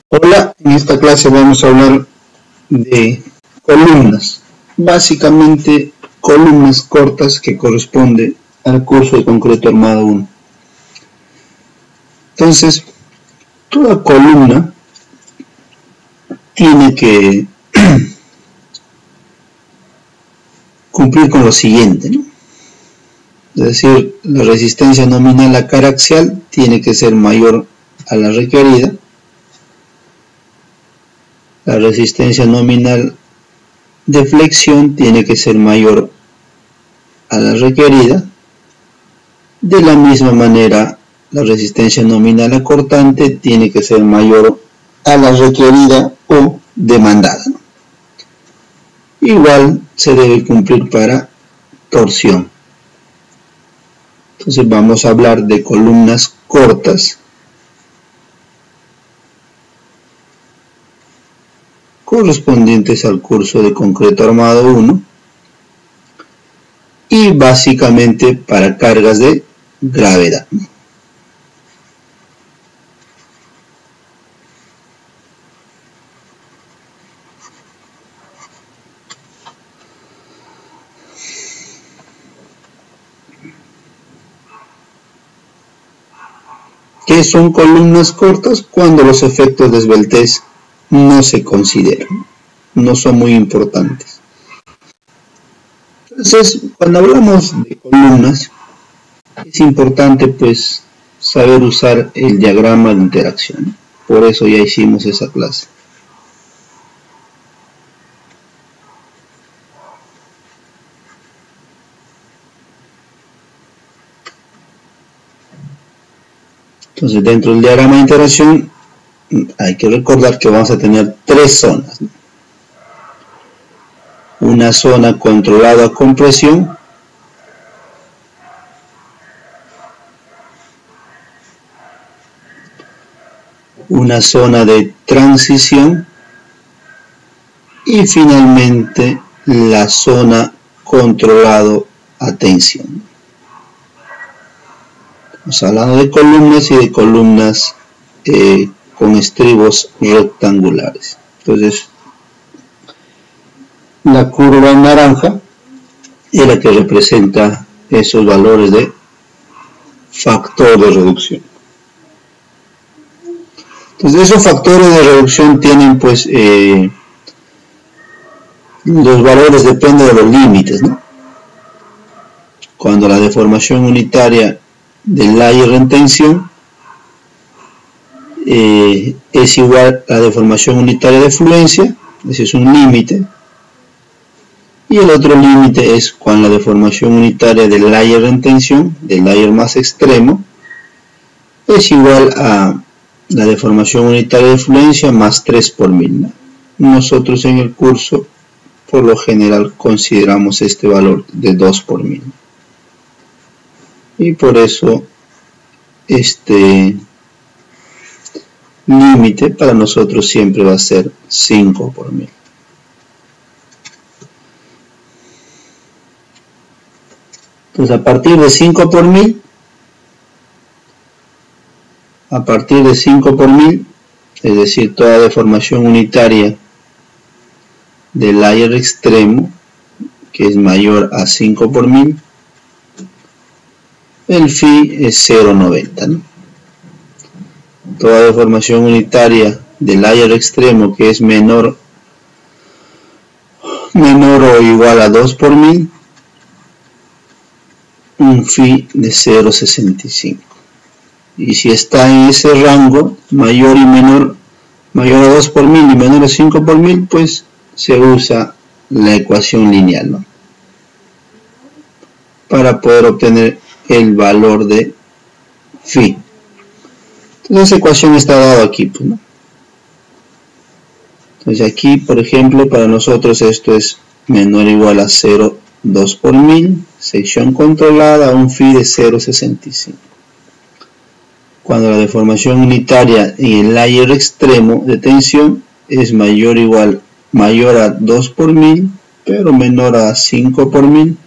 Hola, en esta clase vamos a hablar de columnas, básicamente columnas cortas que corresponde al curso de concreto armado 1. Entonces, toda columna tiene que cumplir con lo siguiente, ¿no? Es decir, la resistencia nominal a cara axial tiene que ser mayor a la requerida. La resistencia nominal de flexión tiene que ser mayor a la requerida. De la misma manera, la resistencia nominal a cortante tiene que ser mayor a la requerida o demandada. Igual se debe cumplir para torsión. Entonces vamos a hablar de columnas cortas correspondientes al curso de concreto armado 1 y básicamente para cargas de gravedad. ¿Qué son columnas cortas? Cuando los efectos de esbeltez no se consideran, no son muy importantes. Entonces, cuando hablamos de columnas, es importante pues saber usar el diagrama de interacción. Por eso ya hicimos esa clase. Entonces, dentro del diagrama de interacción hay que recordar que vamos a tener tres zonas. Una zona controlada con presión, una zona de transición y finalmente la zona controlada a tensión. Estamos hablando de columnas y de columnas con estribos rectangulares. Entonces, la curva en naranja es la que representa esos valores de factor de reducción. Entonces, esos factores de reducción tienen pues los valores dependen de los límites, ¿no? Cuando la deformación unitaria del layer en tensión es igual a la deformación unitaria de fluencia, ese es un límite, y el otro límite es cuando la deformación unitaria del layer en tensión, del layer más extremo, es igual a la deformación unitaria de fluencia más 3 por mil, ¿no? Nosotros en el curso por lo general consideramos este valor de 2 por mil. Y por eso este límite para nosotros siempre va a ser 5 por mil. Entonces a partir de 5 por mil, es decir, toda deformación unitaria del layer extremo que es mayor a 5 por mil, el phi es 0,90, ¿no? Toda deformación unitaria del layer extremo que es menor o igual a 2 por mil, un phi de 0,65. Y si está en ese rango, mayor a 2 por mil y menor a 5 por mil, pues se usa la ecuación lineal, ¿no? Para poder obtener el valor de phi. Entonces esa ecuación está dada aquí, pues, ¿no? Entonces aquí, por ejemplo, para nosotros esto es menor o igual a 0,2 por mil, sección controlada, un phi de 0,65. Cuando la deformación unitaria en el layer extremo de tensión es mayor a 2 por mil, pero menor a 5 por mil,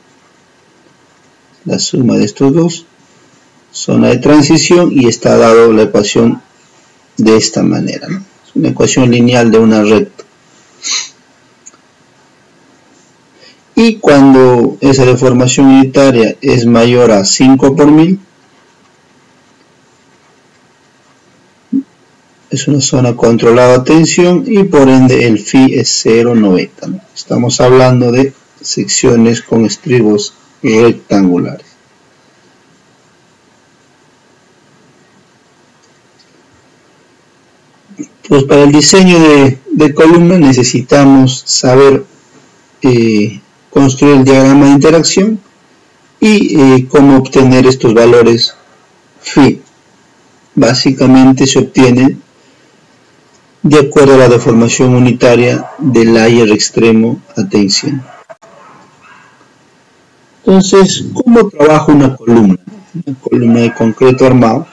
la suma de estos dos, zona de transición, y está dado la ecuación de esta manera, ¿no? Es una ecuación lineal de una recta. Y cuando esa deformación unitaria es mayor a 5 por 1000, es una zona controlada de tensión y por ende el phi es 0,90, ¿no? Estamos hablando de secciones con estribos rectangulares. Pues para el diseño de columna necesitamos saber construir el diagrama de interacción y cómo obtener estos valores phi. Básicamente se obtiene de acuerdo a la deformación unitaria del layer extremo a tensión. Entonces, ¿cómo trabaja una columna? Una columna de concreto armado.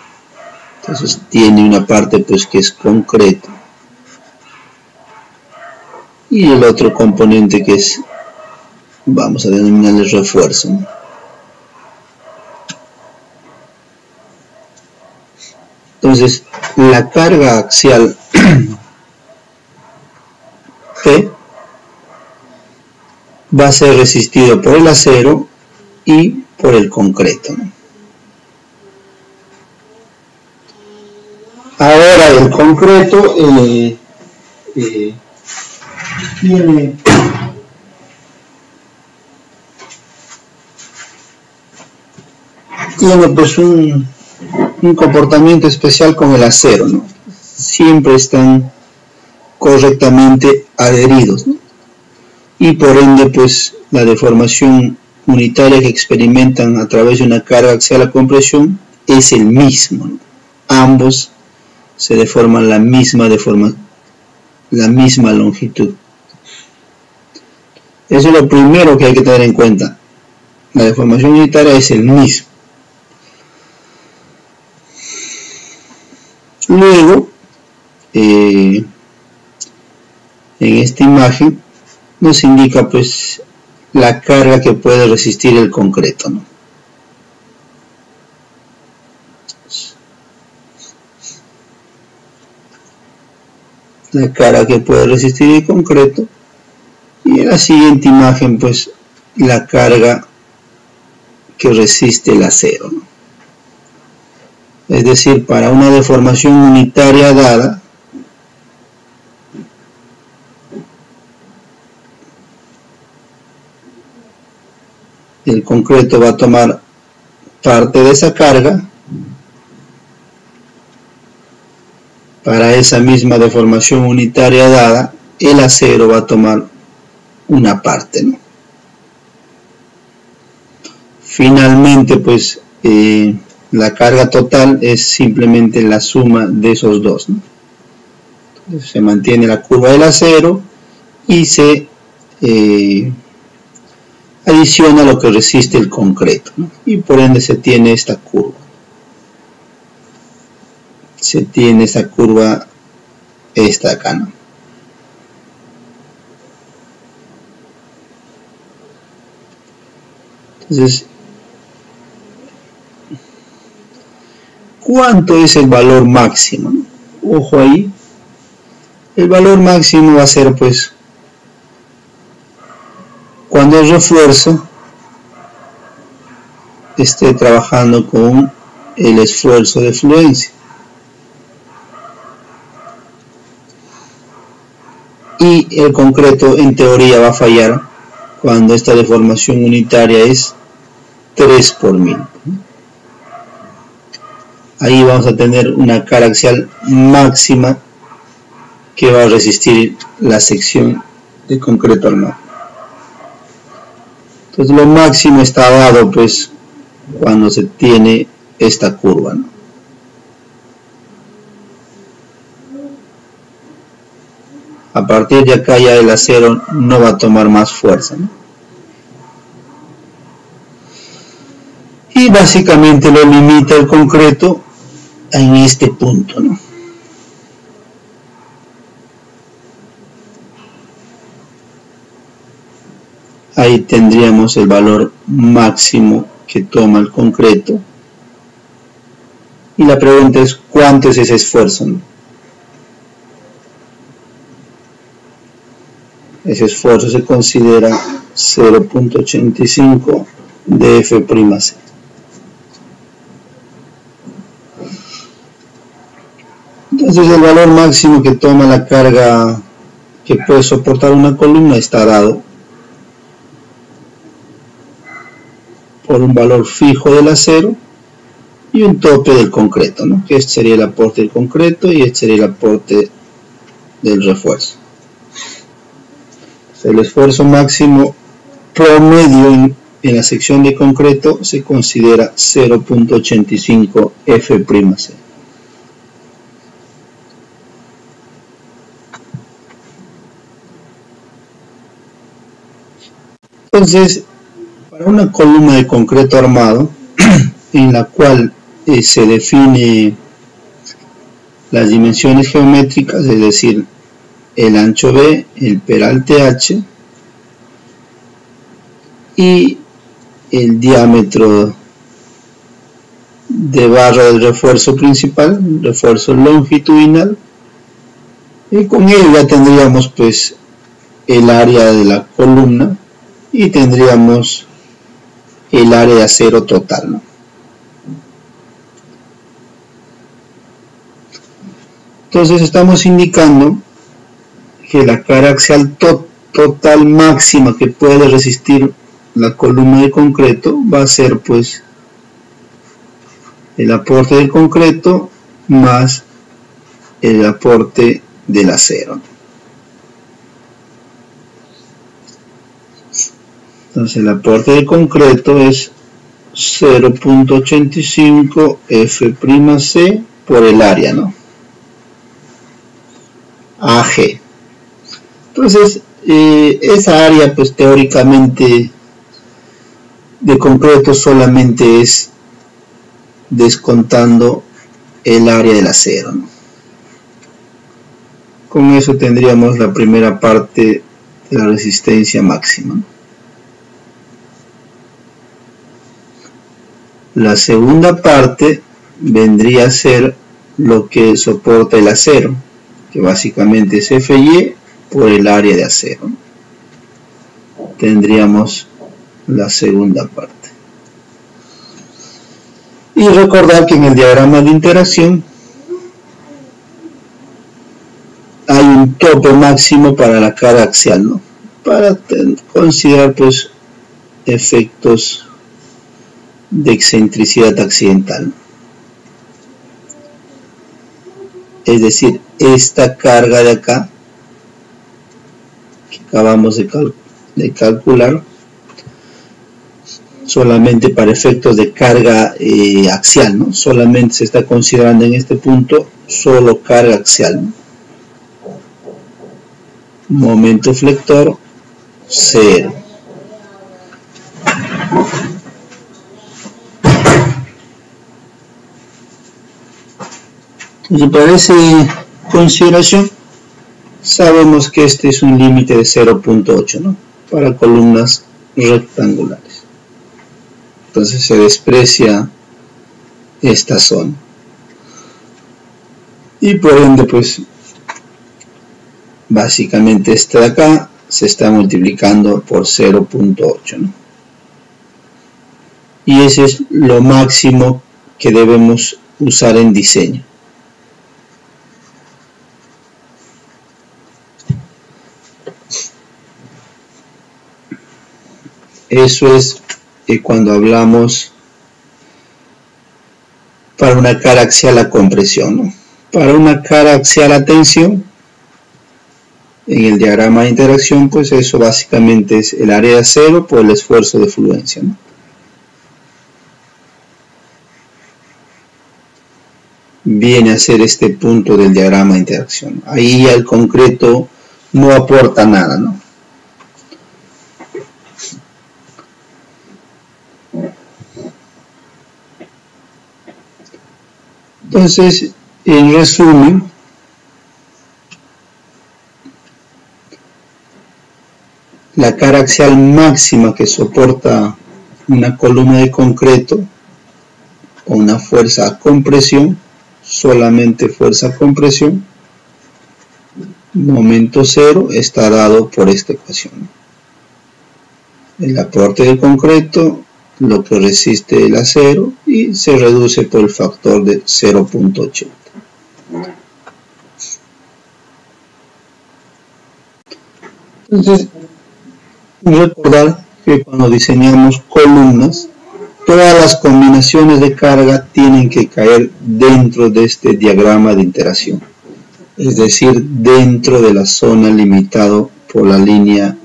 Entonces tiene una parte pues que es concreto y el otro componente que es, vamos a denominarle refuerzo, ¿no? Entonces la carga axial P va a ser resistido por el acero y por el concreto, ¿no? Ahora el concreto tiene pues un comportamiento especial con el acero, ¿no? Siempre están correctamente adheridos, ¿no? Y por ende pues la deformación unitaria que experimentan a través de una carga axial a compresión es el mismo, ¿no? Ambos se deforman la misma longitud. Eso es lo primero que hay que tener en cuenta. La deformación unitaria es el mismo. Luego, en esta imagen nos indica pues la carga que puede resistir el concreto, ¿no? La carga que puede resistir el concreto, y en la siguiente imagen pues la carga que resiste el acero, ¿no? Es decir, para una deformación unitaria dada, el concreto va a tomar parte de esa carga. Para esa misma deformación unitaria dada, el acero va a tomar una parte, ¿no? Finalmente, pues, la carga total es simplemente la suma de esos dos, ¿no? Entonces, se mantiene la curva del acero y se adiciona lo que resiste el concreto, ¿no? Y por ende se tiene esta curva. Se tiene esa curva, esta acá, ¿no? Entonces, ¿cuánto es el valor máximo, ¿no? Ojo ahí, el valor máximo va a ser pues cuando el refuerzo esté trabajando con el esfuerzo de fluencia. Y el concreto en teoría va a fallar cuando esta deformación unitaria es 3 por 1000. Ahí vamos a tener una carga axial máxima que va a resistir la sección de concreto armado. Entonces lo máximo está dado pues cuando se tiene esta curva, ¿no? A partir de acá ya el acero no va a tomar más fuerza, ¿no? Y básicamente lo limita el concreto en este punto, ¿no? Ahí tendríamos el valor máximo que toma el concreto. Y la pregunta es, ¿cuánto es ese esfuerzo, ¿no? ese esfuerzo se considera 0.85 de F'C. Entonces el valor máximo que toma la carga que puede soportar una columna está dado por un valor fijo del acero y un tope del concreto, ¿no? Que este sería el aporte del concreto y este sería el aporte del refuerzo. Entonces, el esfuerzo máximo promedio en la sección de concreto se considera 0.85 F'C. Entonces, para una columna de concreto armado, en la cual se define las dimensiones geométricas, es decir, el ancho B, el peralte H y el diámetro de barra del refuerzo principal, refuerzo longitudinal, y con ello ya tendríamos pues el área de la columna y tendríamos el área de acero total, ¿no? Entonces estamos indicando que la carga axial total máxima que puede resistir la columna de concreto va a ser pues el aporte del concreto más el aporte del acero. Entonces el aporte de concreto es 0.85 F'C por el área, ¿no? AG. Entonces esa área pues teóricamente de concreto solamente es descontando el área del acero, ¿no? Con eso tendríamos la primera parte de la resistencia máxima, ¿no? La segunda parte vendría a ser lo que soporta el acero, que básicamente es Fy por el área de acero. Tendríamos la segunda parte. Y recordar que en el diagrama de interacción hay un tope máximo para la carga axial, ¿no? Para considerar pues efectos de excentricidad accidental. Es decir, esta carga de acá que acabamos de calcular solamente para efectos de carga axial, ¿no? Solamente se está considerando en este punto solo carga axial, ¿no? Momento flector 0. Y para esa consideración sabemos que este es un límite de 0.8, ¿no? Para columnas rectangulares. Entonces se desprecia esta zona. Y por ende pues básicamente este de acá se está multiplicando por 0.8, ¿no? Y ese es lo máximo que debemos usar en diseño. Eso es cuando hablamos para una cara axial a compresión, ¿no? Para una cara axial a tensión, en el diagrama de interacción, pues eso básicamente es el área de acero por el esfuerzo de fluencia, ¿no? Viene a ser este punto del diagrama de interacción. Ahí el concreto no aporta nada, ¿no? Entonces, en resumen, la cara axial máxima que soporta una columna de concreto o una fuerza a compresión, solamente fuerza a compresión, momento cero está dado por esta ecuación. El aporte de concreto, lo que resiste el acero, y se reduce por el factor de 0.80. Entonces, recordar que cuando diseñamos columnas, todas las combinaciones de carga tienen que caer dentro de este diagrama de interacción, es decir, dentro de la zona limitada por la línea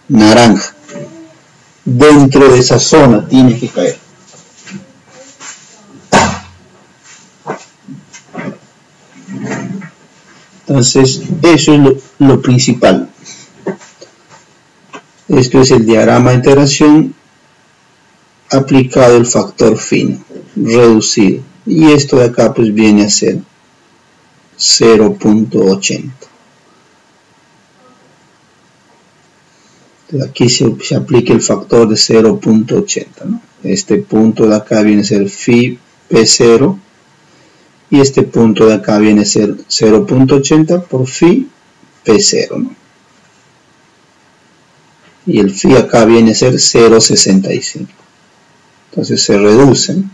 naranja. Dentro de esa zona tiene que caer. Entonces, eso es lo principal. Esto es el diagrama de interacción aplicado el factor fino, reducido. Y esto de acá pues viene a ser 0.80. Aquí se aplica el factor de 0.80, ¿no? Este punto de acá viene a ser phi P0 y este punto de acá viene a ser 0.80 por phi P0, ¿no? Y el phi acá viene a ser 0.65. Entonces se reducen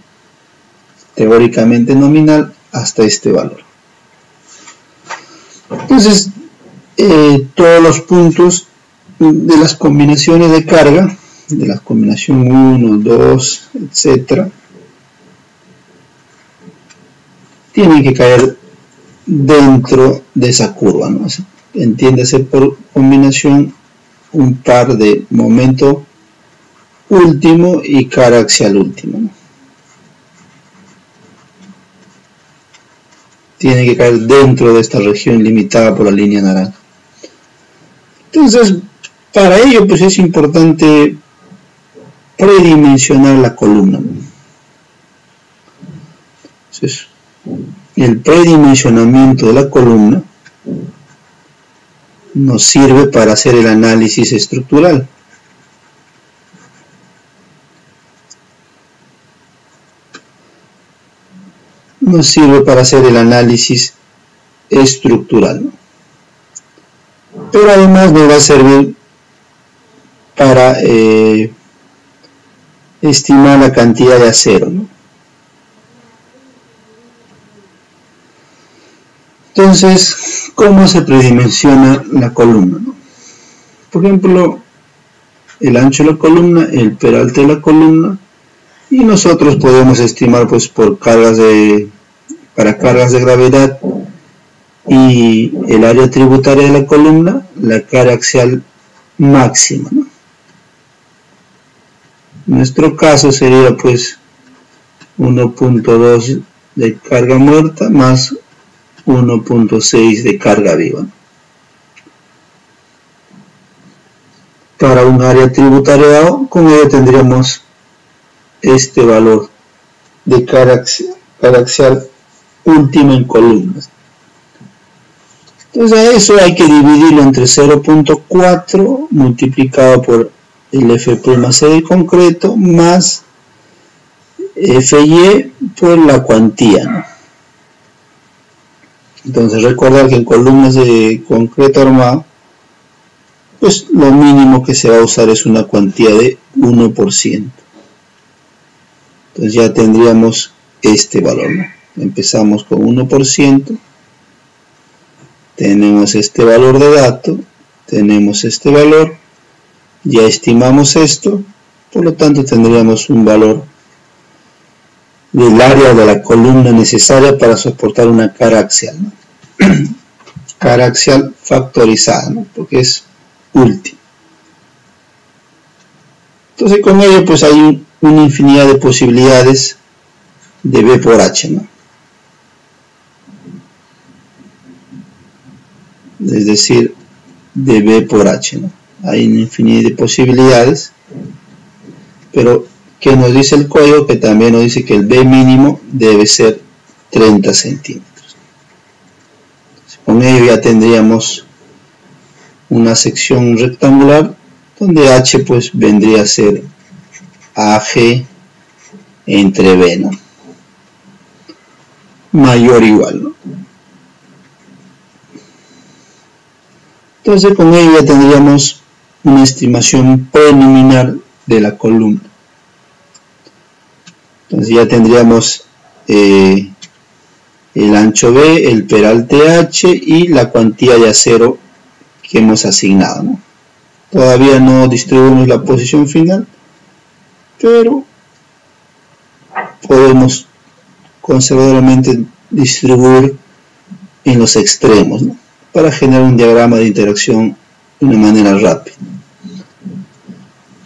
teóricamente nominal hasta este valor. Entonces todos los puntos de las combinaciones de carga, de la combinación 1, 2, etc., tienen que caer dentro de esa curva, ¿no? Entiéndase por combinación un par de momento último y cara axial último, ¿no? Tiene que caer dentro de esta región limitada por la línea naranja. Entonces, para ello pues es importante predimensionar la columna, ¿no? Entonces, el predimensionamiento de la columna nos sirve para hacer el análisis estructural. Nos sirve para hacer el análisis estructural, ¿no? Pero además nos va a servir para estimar la cantidad de acero, ¿no? Entonces, ¿cómo se predimensiona la columna, ¿no? Por ejemplo, el ancho de la columna, el peralte de la columna, y nosotros podemos estimar pues por para cargas de gravedad y el área tributaria de la columna, la carga axial máxima, ¿no? En nuestro caso sería pues 1.2 de carga muerta más 1.6 de carga viva. Para un área tributaria A, con ello tendríamos este valor de carga axial última en columnas. Entonces a eso hay que dividirlo entre 0.4 multiplicado por el F'C de concreto más Fy por la cuantía, ¿no? Entonces recordar que en columnas de concreto armado pues lo mínimo que se va a usar es una cuantía de 1%. Entonces ya tendríamos este valor, ¿no? Empezamos con 1%, tenemos este valor de dato, tenemos este valor, ya estimamos esto, por lo tanto tendríamos un valor del área de la columna necesaria para soportar una cara axial, ¿no? Cara axial factorizada, ¿no? Porque es última. Entonces con ello pues hay una infinidad de posibilidades de B por H, ¿no? Es decir, de B por H, ¿no? Hay una infinidad de posibilidades, pero que nos dice el código que también nos dice que el B mínimo debe ser 30 centímetros. Entonces, con ello ya tendríamos una sección rectangular donde H pues vendría a ser AG entre B, ¿no? Mayor o igual, ¿no? Entonces con ello ya tendríamos una estimación preliminar de la columna. Entonces ya tendríamos el ancho B, el peralte H y la cuantía de acero que hemos asignado, ¿no? Todavía no distribuimos la posición final, pero podemos conservadoramente distribuir en los extremos, ¿no? Para generar un diagrama de interacción de una manera rápida.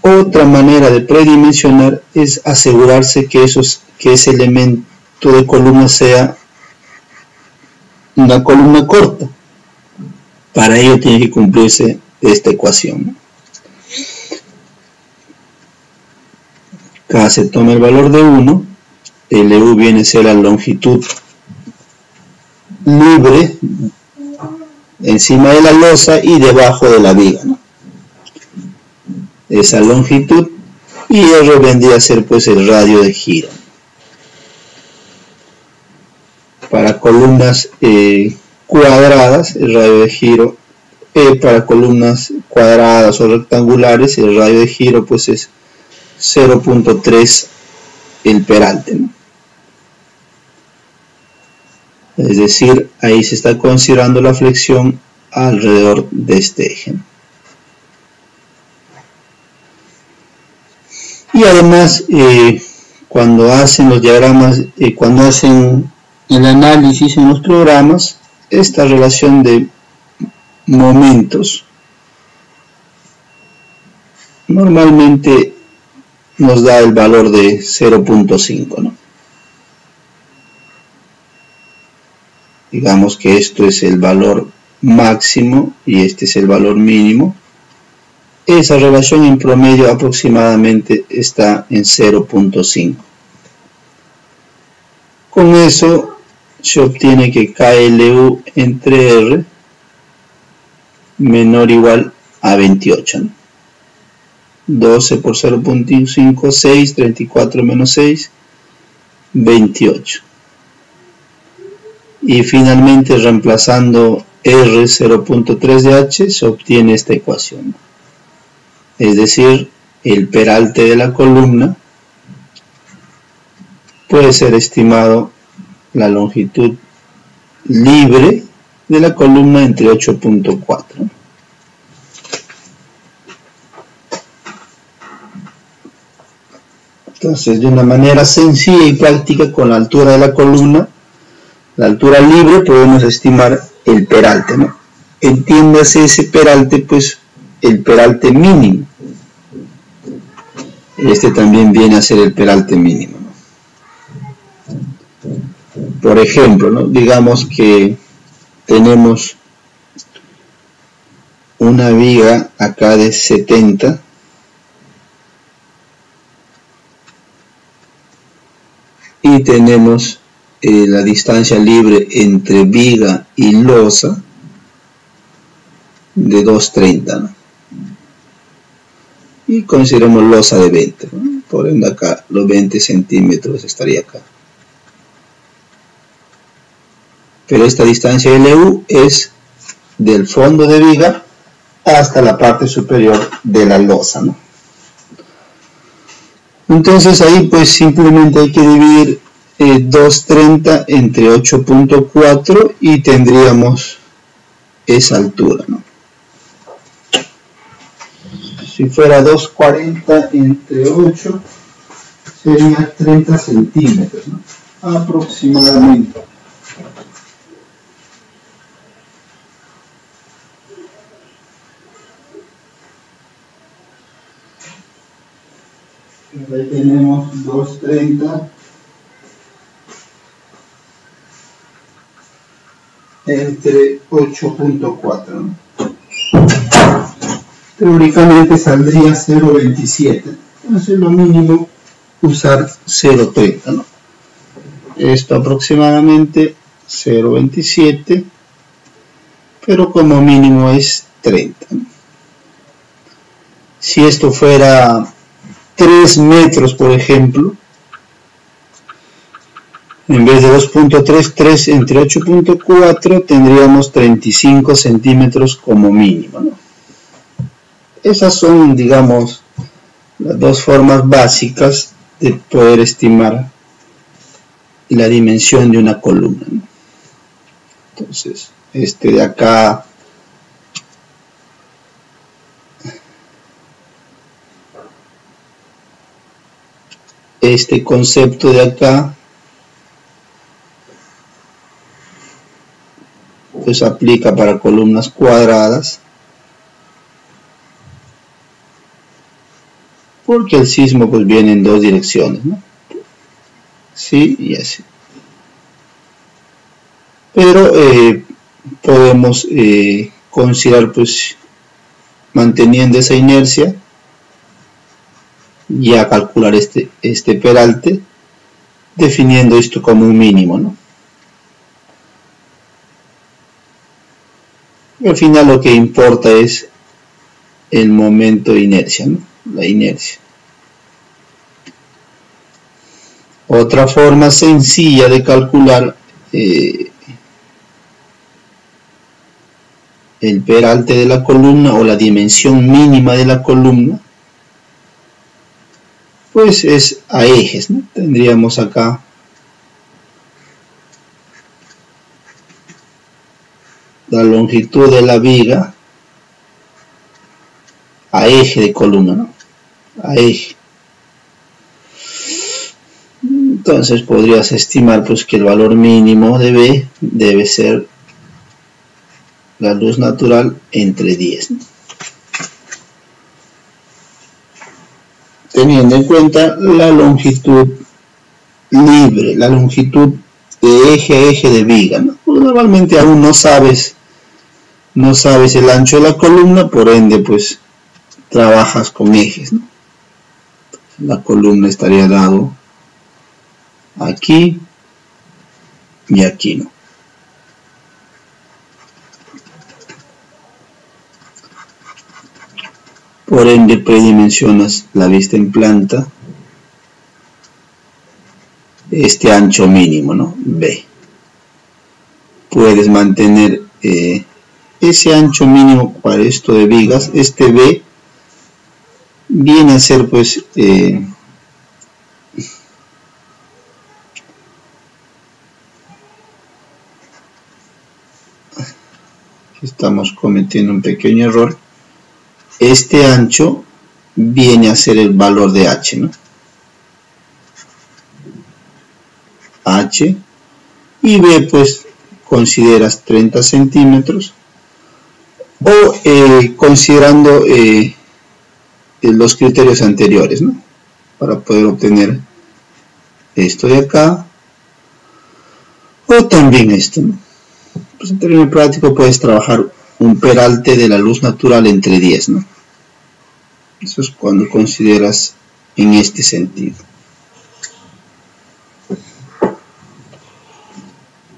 Otra manera de predimensionar es asegurarse que ese elemento de columna sea una columna corta. Para ello tiene que cumplirse esta ecuación, ¿no? Acá se toma el valor de 1, LU viene a ser la longitud libre encima de la losa y debajo de la viga, ¿no? Esa longitud, y R vendría a ser pues el radio de giro. Para columnas cuadradas, el radio de giro, para columnas cuadradas o rectangulares, el radio de giro pues es 0.3 el peralte, ¿no? Es decir, ahí se está considerando la flexión alrededor de este eje. Y además, cuando hacen los diagramas, cuando hacen el análisis en los programas, esta relación de momentos normalmente nos da el valor de 0.5, ¿no? Digamos que esto es el valor máximo y este es el valor mínimo. Esa relación en promedio aproximadamente está en 0.5. Con eso se obtiene que KLU entre R menor o igual a 28, ¿no? 12 por 0.5, 6, 34 menos 6, 28. Y finalmente, reemplazando R 0.3 de H, se obtiene esta ecuación. Es decir, el peralte de la columna puede ser estimado la longitud libre de la columna entre 8.4. Entonces, de una manera sencilla y práctica, con la altura de la columna, la altura libre, podemos estimar el peralte, ¿no? Entiéndase ese peralte, pues, el peralte mínimo. Este también viene a ser el peralte mínimo, ¿no? Por ejemplo, ¿no? Digamos que tenemos una viga acá de 70 y tenemos la distancia libre entre viga y losa de 230, ¿no? Y consideremos losa de 20, ¿no? Por ende acá los 20 centímetros estaría acá. Pero esta distancia LU es del fondo de viga hasta la parte superior de la losa, ¿no? Entonces ahí pues simplemente hay que dividir 230 entre 8.4 y tendríamos esa altura, ¿no? Si fuera 240 entre 8 sería 30 centímetros, ¿no? Aproximadamente. Ahí tenemos 230 entre 8.4, ¿no? Teóricamente saldría 0.27. Entonces lo mínimo usar 0.30, ¿no? Esto aproximadamente 0.27, pero como mínimo es 30, ¿no? Si esto fuera 3 metros, por ejemplo, En vez de 2.33 entre 8.4 tendríamos 35 centímetros como mínimo, ¿no? Esas son, digamos, las dos formas básicas de poder estimar la dimensión de una columna, ¿no? Entonces, este de acá este concepto de acá pues aplica para columnas cuadradas, porque el sismo pues viene en dos direcciones, ¿no? Sí y así. Pero podemos considerar, pues, manteniendo esa inercia, ya calcular este peralte, definiendo esto como un mínimo, ¿no? Y al final lo que importa es el momento de inercia, ¿no? La inercia. Otra forma sencilla de calcular el peralte de la columna o la dimensión mínima de la columna, pues es a ejes, ¿no? Tendríamos acá la longitud de la viga a eje de columna, ¿no? A eje. Entonces podrías estimar pues que el valor mínimo de B debe ser la luz natural entre 10, ¿no? Teniendo en cuenta la longitud libre, la longitud de eje a eje de viga, ¿no? Pues normalmente aún no sabes el ancho de la columna, por ende pues trabajas con ejes, ¿no? La columna estaría dado aquí y aquí, ¿no? Por ende predimensionas la vista en planta, este ancho mínimo, ¿no? B. Puedes mantener ese ancho mínimo para esto de vigas. Este B viene a ser pues estamos cometiendo un pequeño error. Este ancho viene a ser el valor de H, ¿no? H, y B pues consideras 30 centímetros, o considerando los criterios anteriores, ¿no? Para poder obtener esto de acá, o también esto, ¿no? Pues en términos prácticos puedes trabajar un peralte de la luz natural entre 10, ¿no? Eso es cuando consideras en este sentido.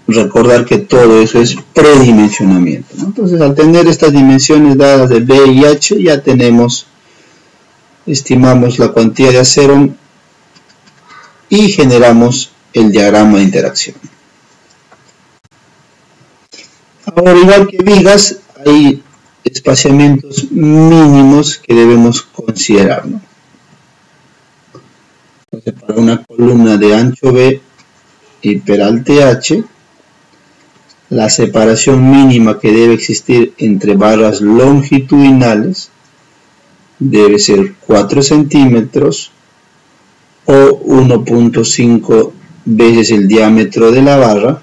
Recordar que todo eso es predimensionamiento, ¿no? Entonces, al tener estas dimensiones dadas de B y H, ya estimamos la cuantía de acero y generamos el diagrama de interacción. Ahora, igual que vigas, hay espaciamientos mínimos que debemos considerar, ¿no? Entonces, para una columna de ancho B y peralte H, la separación mínima que debe existir entre barras longitudinales debe ser 4 centímetros o 1.5 veces el diámetro de la barra.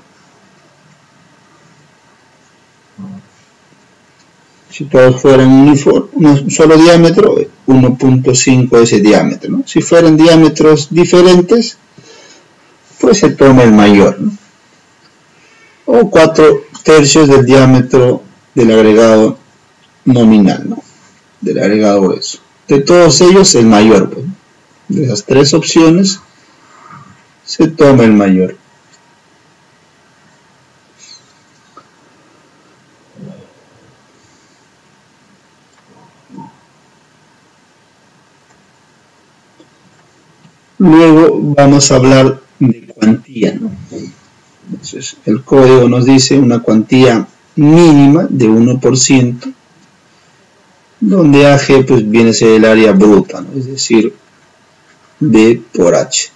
Si todos fueran un solo diámetro, 1.5 ese diámetro, ¿no? Si fueran diámetros diferentes, pues se toma el mayor, ¿no? O 4/3 del diámetro del agregado nominal, ¿no? Del agregado grueso. De todos ellos, el mayor, pues. De esas tres opciones, se toma el mayor. Luego vamos a hablar de cuantía, ¿no? Entonces, el código nos dice una cuantía mínima de 1%, donde AG pues viene a ser el área bruta, ¿no? Es decir, B por H.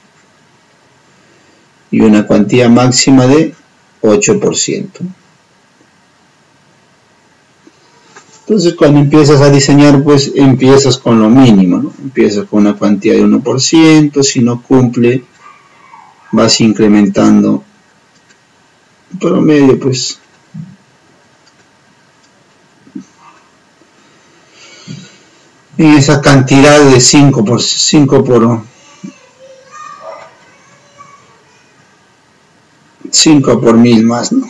Y una cuantía máxima de 8%. Entonces, cuando empiezas a diseñar, pues empiezas con lo mínimo, ¿no? Empiezas con una cuantía de 1%, si no cumple, vas incrementando. En promedio, pues, en esa cantidad de 5 por 1000 más, ¿no?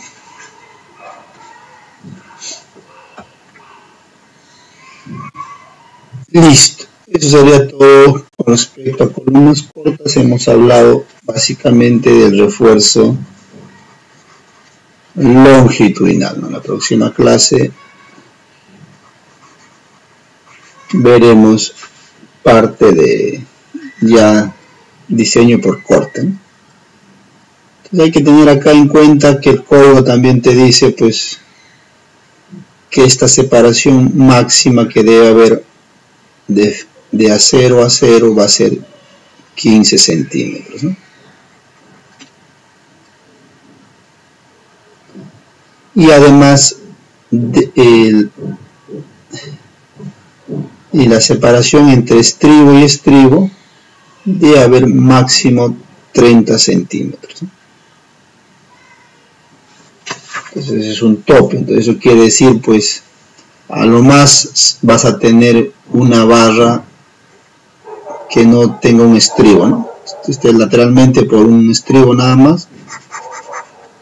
Listo. Eso sería todo con respecto a columnas cortas. Hemos hablado básicamente del refuerzo longitudinal, ¿no? En la próxima clase veremos parte de ya diseño por corte, ¿no? Entonces hay que tener acá en cuenta que el código también te dice pues que esta separación máxima que debe haber de acero a acero va a ser 15 centímetros, ¿no? Y además y la separación entre estribo y estribo debe haber máximo 30 centímetros, ¿no? Entonces es un tope. Entonces eso quiere decir pues a lo más vas a tener una barra que no tenga un estribo, ¿no? Esté lateralmente por un estribo nada más,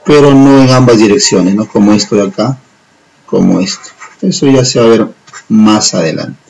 pero no en ambas direcciones, ¿no? Como esto de acá, como esto. Eso ya se va a ver más adelante.